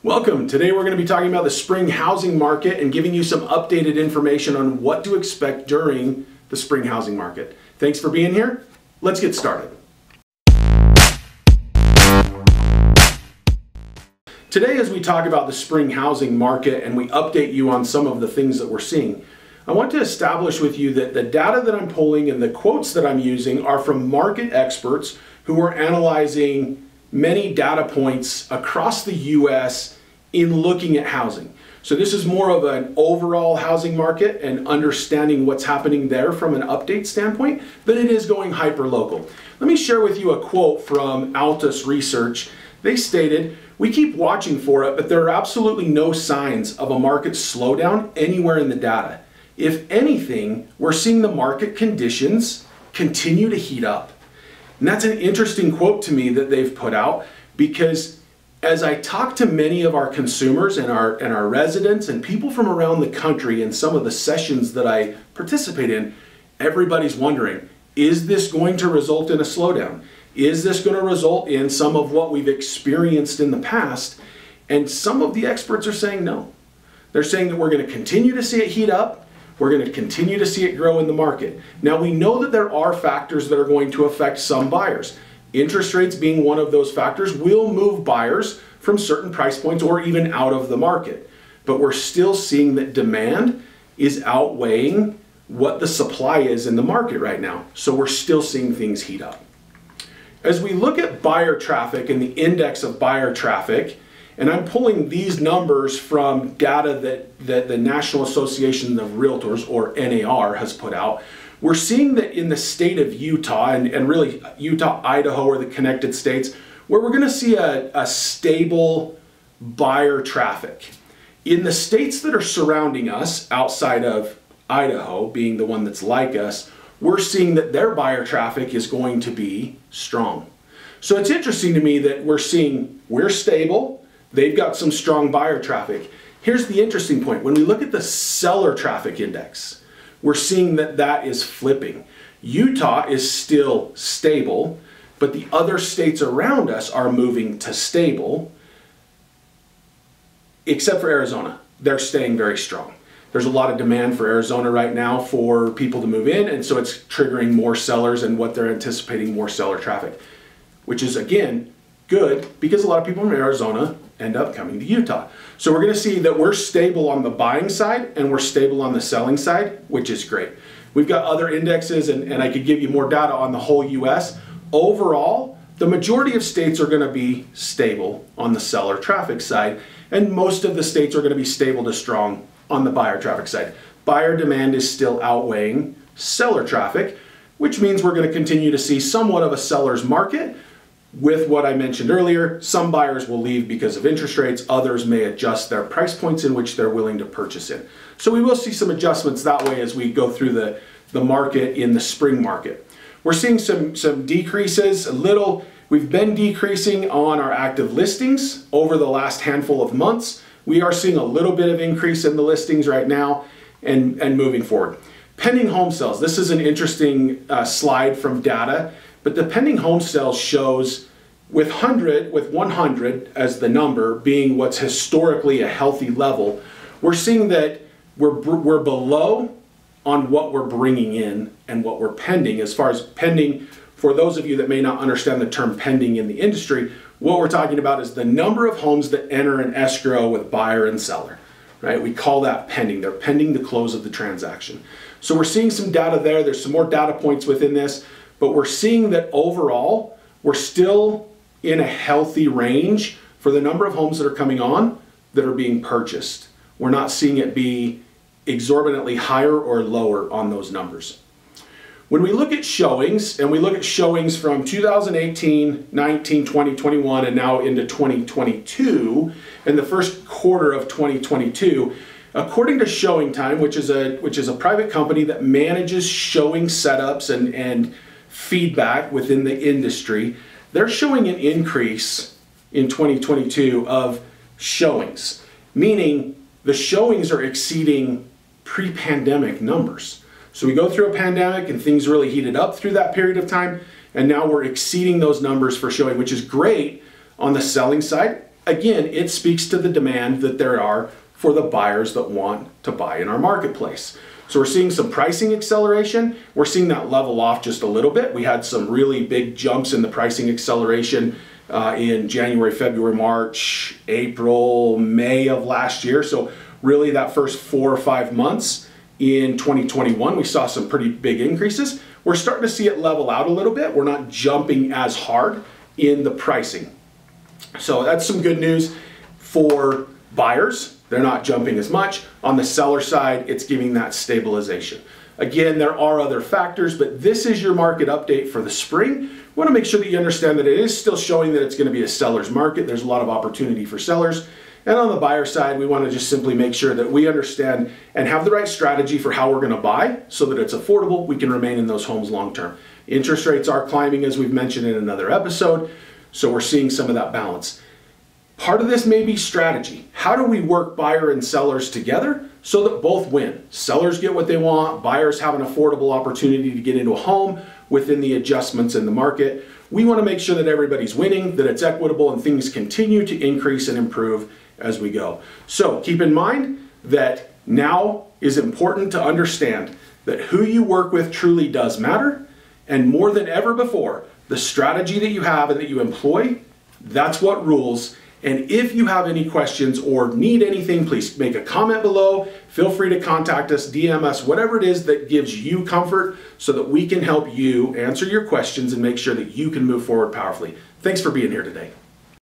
Welcome. Today we're going to be talking about the spring housing market and giving you some updated information on what to expect during the spring housing market. Thanks for being here. Let's get started. Today, as we talk about the spring housing market and we update you on some of the things that we're seeing, I want to establish with you that the data that I'm pulling and the quotes that I'm using are from market experts who are analyzing many data points across the U.S. in looking at housing. So this is more of an overall housing market and understanding what's happening there from an update standpoint than it is going hyper-local. Let me share with you a quote from Altus Research. They stated, "We keep watching for it, but there are absolutely no signs of a market slowdown anywhere in the data. If anything, we're seeing the market conditions continue to heat up." And that's an interesting quote to me that they've put out, because as I talk to many of our consumers and our residents and people from around the country in some of the sessions that I participate in, everybody's wondering, is this going to result in a slowdown? Is this going to result in some of what we've experienced in the past? And some of the experts are saying no. They're saying that we're going to continue to see it heat up. We're going to continue to see it grow in the market. Now, we know that there are factors that are going to affect some buyers. Interest rates being one of those factors will move buyers from certain price points or even out of the market. But we're still seeing that demand is outweighing what the supply is in the market right now. So we're still seeing things heat up. As we look at buyer traffic and the index of buyer traffic, and I'm pulling these numbers from data that the National Association of Realtors, or NAR, has put out. We're seeing that in the state of Utah, and really Utah, Idaho are the connected states, where we're going to see a stable buyer traffic. In the states that are surrounding us, outside of Idaho being the one that's like us, we're seeing that their buyer traffic is going to be strong. So it's interesting to me that we're stable. They've got some strong buyer traffic. Here's the interesting point. When we look at the seller traffic index, we're seeing that that is flipping. Utah is still stable, but the other states around us are moving to stable, except for Arizona. They're staying very strong. There's a lot of demand for Arizona right now for people to move in, and so it's triggering more sellers and what they're anticipating more seller traffic, which is, again, good because a lot of people from Arizona end up coming to Utah. So we're going to see that we're stable on the buying side and we're stable on the selling side, which is great. We've got other indexes, and I could give you more data on the whole US. Overall, the majority of states are going to be stable on the seller traffic side, and most of the states are going to be stable to strong on the buyer traffic side. Buyer demand is still outweighing seller traffic, which means we're going to continue to see somewhat of a seller's market. With what I mentioned earlier, some buyers will leave because of interest rates, others may adjust their price points in which they're willing to purchase in. So we will see some adjustments that way as we go through the market in the spring market. We're seeing some decreases, a little. We've been decreasing on our active listings over the last handful of months. We are seeing a little bit of increase in the listings right now and moving forward. Pending home sales. This is an interesting slide from data. But the pending home sales shows with 100 as the number being what's historically a healthy level, we're seeing that we're below on what we're bringing in and what we're pending. As far as pending, for those of you that may not understand the term pending in the industry, what we're talking about is the number of homes that enter an escrow with buyer and seller, right? We call that pending. They're pending the close of the transaction. So we're seeing some data there. There's some more data points within this. But we're seeing that overall, we're still in a healthy range for the number of homes that are coming on that are being purchased. We're not seeing it be exorbitantly higher or lower on those numbers. When we look at showings, and we look at showings from 2018, 19, 20, 21, and now into 2022, in the first quarter of 2022, according to Showing Time, which is a private company that manages showing setups and feedback within the industry, they're showing an increase in 2022 of showings, meaning the showings are exceeding pre-pandemic numbers. So we go through a pandemic and things really heated up through that period of time, and now we're exceeding those numbers for showing, which is great on the selling side. again, it speaks to the demand that there are for the buyers that want to buy in our marketplace. So we're seeing some pricing acceleration. We're seeing that level off just a little bit. We had some really big jumps in the pricing acceleration in January, February, March, April, May of last year. So really that first 4 or 5 months in 2021, we saw some pretty big increases. We're starting to see it level out a little bit. We're not jumping as hard in the pricing. So that's some good news for buyers. They're not jumping as much. On the seller side, it's giving that stabilization. Again, there are other factors, but this is your market update for the spring. We want to make sure that you understand that it is still showing that it's going to be a seller's market. There's a lot of opportunity for sellers. And on the buyer side, we want to just simply make sure that we understand and have the right strategy for how we're going to buy so that it's affordable. We can remain in those homes long term. Interest rates are climbing, as we've mentioned in another episode. So we're seeing some of that balance. Part of this may be strategy. How do we work buyer and sellers together so that both win? Sellers get what they want, buyers have an affordable opportunity to get into a home within the adjustments in the market. We want to make sure that everybody's winning, that it's equitable, and things continue to increase and improve as we go. So keep in mind that now is important to understand that who you work with truly does matter, and more than ever before, the strategy that you have and that you employ, that's what rules. And if you have any questions or need anything, please make a comment below. Feel free to contact us, DM us, whatever it is that gives you comfort so that we can help you answer your questions and make sure that you can move forward powerfully. Thanks for being here today.